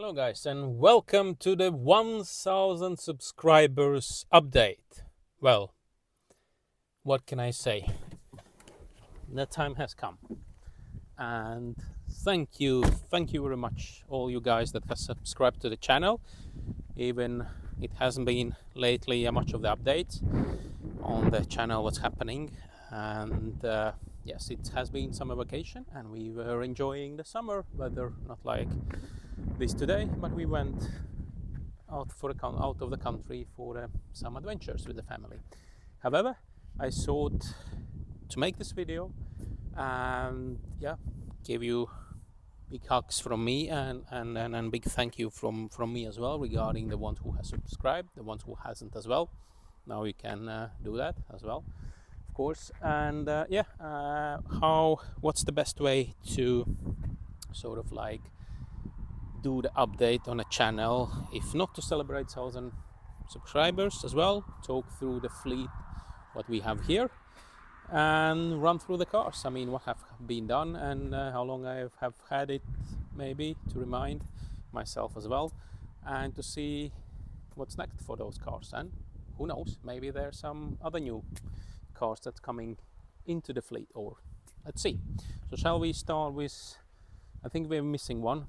Hello guys and welcome to the 1000 subscribers update. Well, what can I say? The time has come. And thank you very much all you guys that have subscribed to the channel. Even it hasn't been lately much of the updates on the channel what's happening. And yes, it has been summer vacation and we were enjoying the summer weather, not like this today, but we went out of the country for some adventures with the family. However, I thought to make this video and give you big hugs from me and big thank you from me as well regarding the ones who have subscribed, the ones who hasn't as well. Now you can do that as well, of course. And what's the best way to sort of like do the update on a channel, if not to celebrate 1000 subscribers as well, talk through the fleet, what we have here, and run through the cars. I mean, what have been done and how long I have had it, maybe to remind myself as well, and to see what's next for those cars. And who knows, maybe there's some other new cars that's coming into the fleet, or let's see. So shall we start with, I think we're missing one,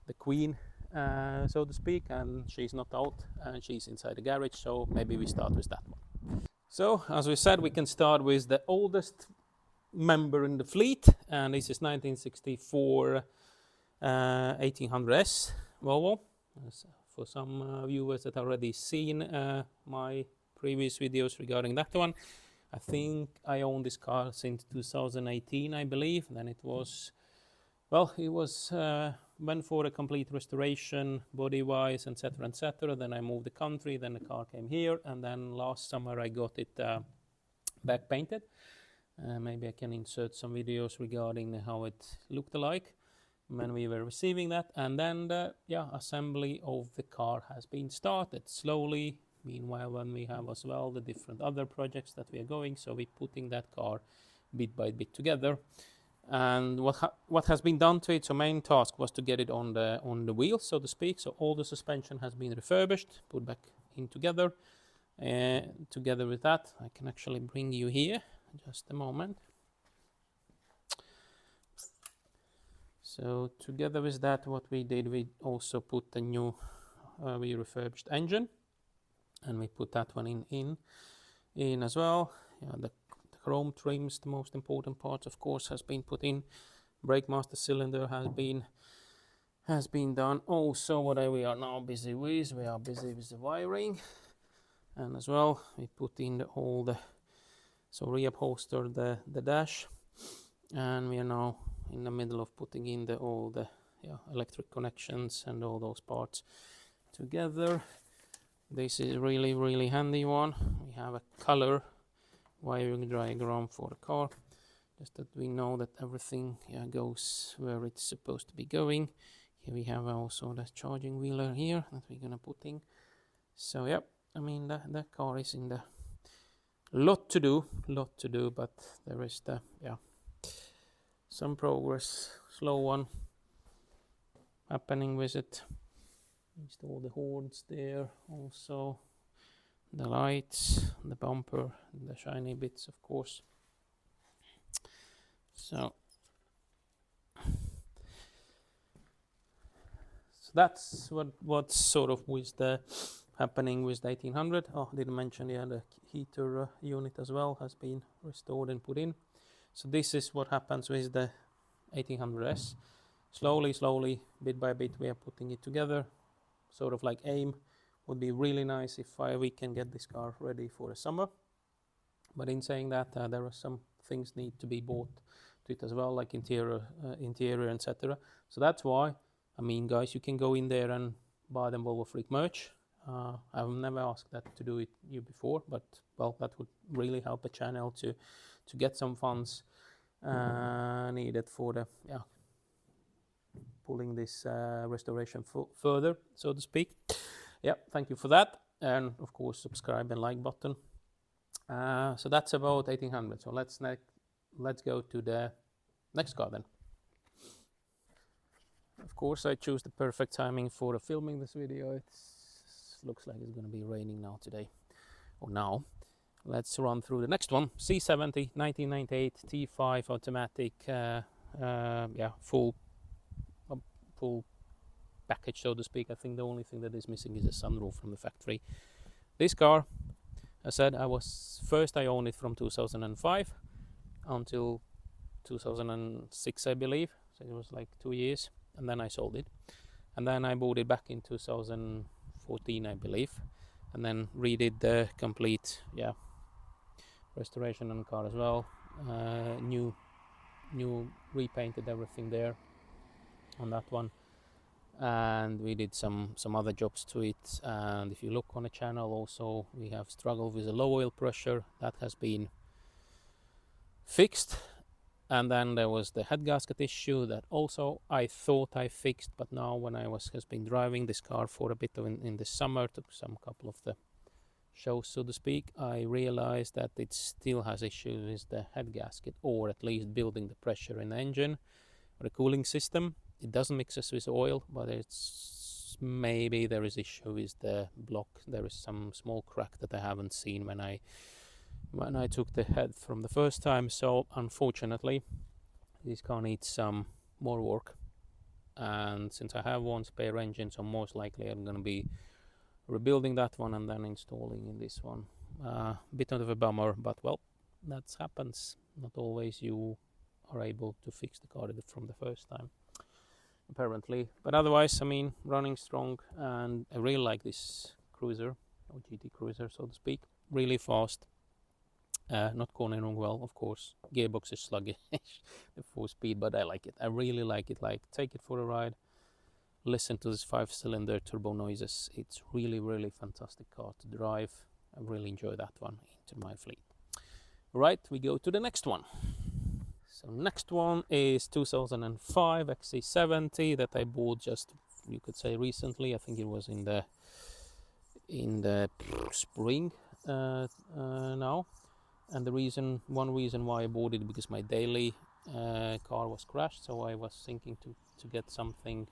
the Queen, so to speak, and she's not out and she's inside the garage, so maybe we start with that one. So as we said, we can start with the oldest member in the fleet, and this is 1964 1800S Volvo. For some viewers that already seen my previous videos regarding that one, I think I own this car since 2018, I believe. Then it was, well, it was went for a complete restoration, body-wise, etc., etc. Then I moved the country, then the car came here, and then last summer I got it back painted. Maybe I can insert some videos regarding how it looked like when we were receiving that. And then the assembly of the car has been started slowly. Meanwhile, when we have as well the different other projects that we are going, so we're putting that car bit by bit together. And what has been done to it, so main task was to get it on the wheels, so to speak. So all the suspension has been refurbished, put back in together. Together with that, I can actually bring you here just a moment. So together with that, what we did, we also put the new we refurbished engine, and we put that one in as well. The chrome trims, the most important parts, of course, has been put in. Brake master cylinder has been done. Also, what we are now busy with, we are busy with the wiring, and as well we put in so reupholstered the dash, and we are now in the middle of putting in all the electric connections and all those parts together. This is really handy one. We have a color wiring diagram for the car, just that we know that everything goes where it's supposed to be going. Here we have also the charging wheeler here that we're gonna put in. So I mean the car is in the lot to do, but there is some progress, slow one happening with it. Install the horns there, also the lights, the bumper, the shiny bits, of course. So that's what's sort of with the happening with the 1800. Oh, didn't mention the heater unit as well has been restored and put in. So this is what happens with the 1800S. Slowly, bit by bit, we are putting it together. Sort of like aim would be really nice if we can get this car ready for the summer. But in saying that, there are some things need to be bought to it as well, like interior, etc. So that's why, I mean, guys, you can go in there and buy them Volvo Freak merch. I've never asked that to do it you before, but well, that would really help the channel to get some funds needed for the pulling this restoration further, so to speak. Thank you for that, and of course subscribe and like button. So that's about 1800. So let's go to the next car then. Of course, I choose the perfect timing for filming this video. It looks like it's going to be raining now today, or now. Let's run through the next one. C70 1998 T5 automatic, yeah, full package, so to speak. I think the only thing that is missing is a sunroof from the factory. This car, I said, I owned it from 2005 until 2006, I believe. So it was like 2 years, and then I sold it. And then I bought it back in 2014, I believe, and then redid the complete, yeah, restoration on the car as well. New repainted everything there on that one, and we did some other jobs to it. And if you look on the channel also, we have struggled with the low oil pressure. That has been fixed. And then there was the head gasket issue that also I thought I fixed, but now when I has been driving this car for a bit of in the summer, took some couple of the shows, so to speak, I realized that it still has issues with the head gasket, or at least building the pressure in the engine or the cooling system. It doesn't mix us with oil, but it's maybe there is issue with the block. There is some small crack that I haven't seen when I took the head from the first time. So unfortunately, this car needs some more work, and since I have one spare engine, so most likely I'm going to be rebuilding that one and then installing in this one. Bit of a bummer, but well, that happens. Not always you are able to fix the car from the first time, apparently. But otherwise, I mean, running strong, and I really like this cruiser, or GT cruiser, so to speak. Really fast. Not cornering well, of course. Gearbox is sluggish, the 4-speed, but I like it. I really like it. Like, take it for a ride. Listen to this 5-cylinder turbo noises. It's really, really fantastic car to drive. I really enjoy that one into my fleet. Right, we go to the next one. So next one is 2005 XC70 that I bought just, you could say, recently. I think it was in the spring now. And one reason why I bought it, because my daily car was crashed, so I was thinking to get something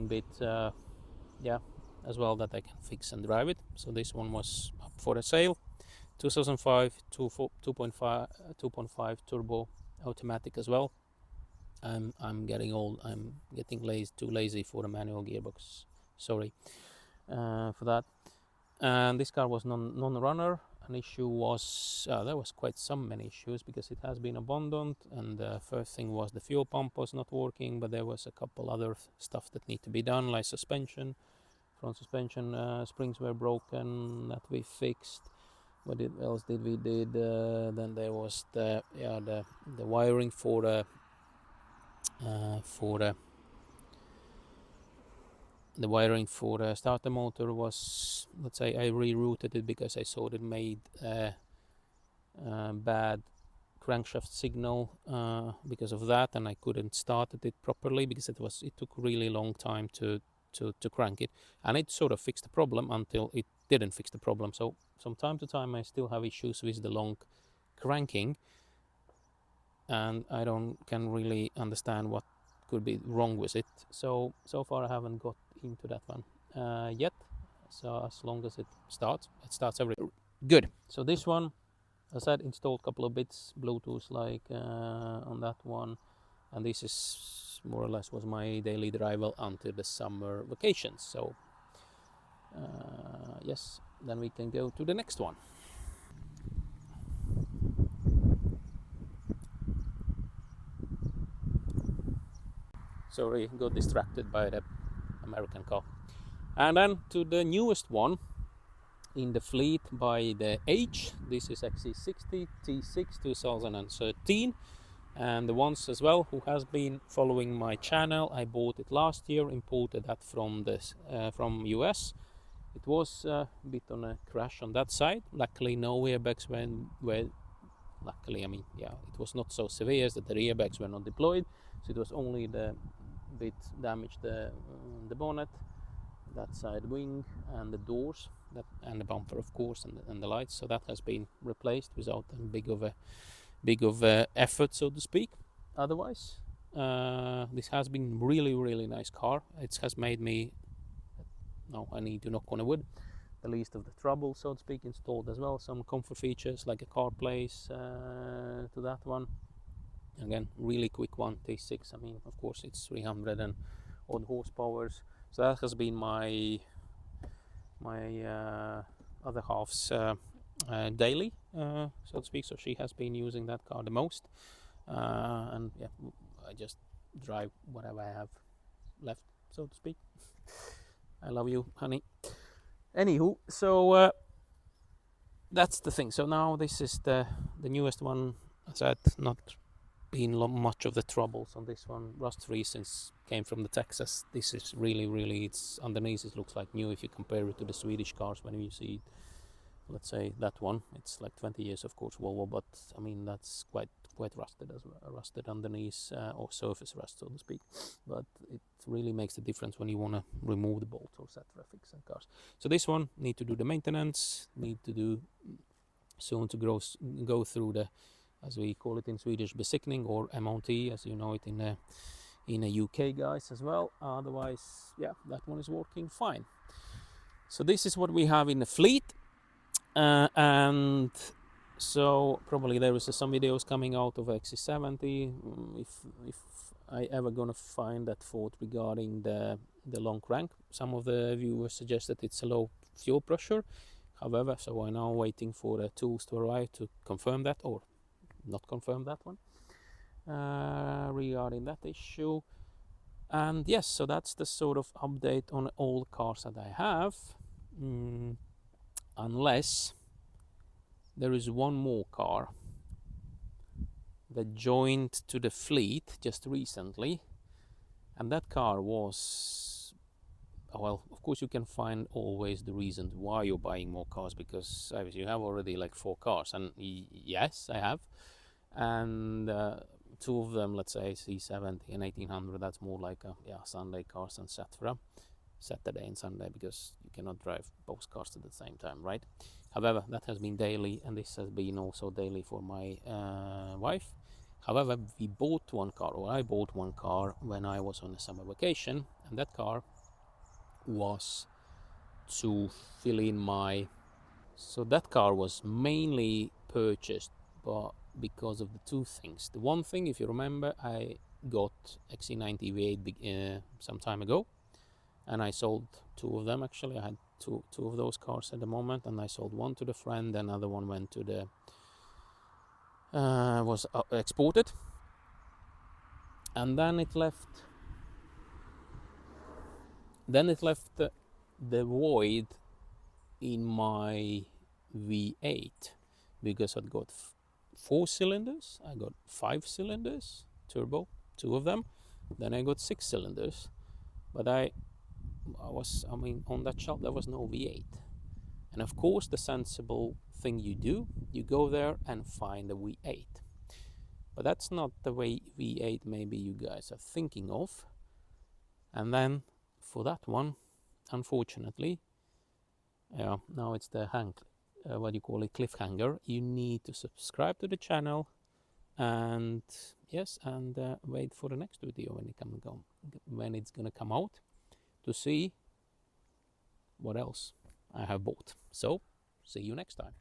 bit yeah, as well, that I can fix and drive it. So this one was up for a sale. 2005 2.5 turbo automatic as well. I'm getting old. I'm getting too lazy for a manual gearbox. Sorry for that. And this car was non-runner. An issue was there was quite many issues, because it has been abandoned, and the first thing was the fuel pump was not working, but there was a couple other stuff that need to be done, like suspension, front suspension springs were broken that we fixed. What else did we did? Then there was the wiring for the wiring for the starter motor was, let's say, I rerouted it because I saw it made a bad crankshaft signal because of that, and I couldn't start it properly because it took really long time to crank it, and it sort of fixed the problem until it didn't fix the problem. So from time to time I still have issues with the long cranking, and I can really understand what could be wrong with it. So far I haven't got into that one yet. So as long as it starts everything good. So this one, as I said, installed a couple of bits, Bluetooth like on that one, and this is more or less was my daily driver until the summer vacations. So yes, then we can go to the next one. Sorry, got distracted by the American car. And then to the newest one in the fleet by the age. This is XC60 T6 2013. And the ones as well who has been following my channel, I bought it last year, imported that from US. It was a bit on a crash on that side. Luckily no airbags luckily, I mean, yeah, it was not so severe that the airbags were not deployed. So it was only the bit damaged the bonnet, that side wing, and the doors, and the bumper, of course, and the lights. So that has been replaced without a big of a effort, so to speak. Otherwise, This has been really nice car. It has made me, no, I need to knock on a wood, the least of the trouble, so to speak, installed as well. Some comfort features like a CarPlay to that one. Again, really quick one, T6. I mean, of course, it's 300 and odd horsepower. So that has been my other half's daily, so to speak. So she has been using that car the most, and yeah, I just drive whatever I have left, so to speak. I love you, honey. Anywho, so that's the thing. So now this is the newest one. As I said, not been much of the troubles on this one. Rust free since came from the Texas. This is really, it's underneath. It looks like new if you compare it to the Swedish cars. When you see, let's say that one, it's like 20 years, of course, Volvo, but I mean that's quite rusted as well, rusted underneath, or surface rust, so to speak. But it really makes the difference when you want to remove the bolts or set fix and cars. So this one need to do the maintenance, need to do soon to go through the, as we call it in Swedish, besiktning, or MOT, as you know it in the UK, guys, as well. Otherwise, yeah, that one is working fine. So this is what we have in the fleet, and so probably there is some videos coming out of XC70. If I ever gonna find that fault regarding the long crank. Some of the viewers suggest that it's a low fuel pressure. However, so I'm now waiting for the tools to arrive to confirm that, or not confirm that one, regarding that issue. And yes, so that's the sort of update on all cars that I have, unless there is one more car that joined to the fleet just recently, and that car was, well, of course you can find always the reasons why you're buying more cars, because you have already like 4 cars, and yes, I have, and 2 of them, let's say C70 and 1800, that's more like Sunday cars and Saturday and Sunday, because you cannot drive both cars at the same time, right? However, that has been daily, and this has been also daily for my wife. However, we bought one car, or I bought one car when I was on a summer vacation, and that car was to fill in my, so that car was mainly purchased because of the 2 things. The one thing, if you remember, I got XC90 V8 some time ago, and I sold 2 of them. Actually, I had two of those cars at the moment, and I sold one to the friend, another one went to the was exported, and then it left the void in my V8, because I got 4 cylinders, I got 5 cylinders turbo, 2 of them, then I got 6 cylinders, but I mean on that shop there was no V8. And of course the sensible thing you do, you go there and find a V8, but that's not the way V8 maybe you guys are thinking of. And then for that one, unfortunately, now it's the what you call it, cliffhanger. You need to subscribe to the channel, and yes, and wait for the next video when it's gonna come out, to see what else I have bought. So see you next time.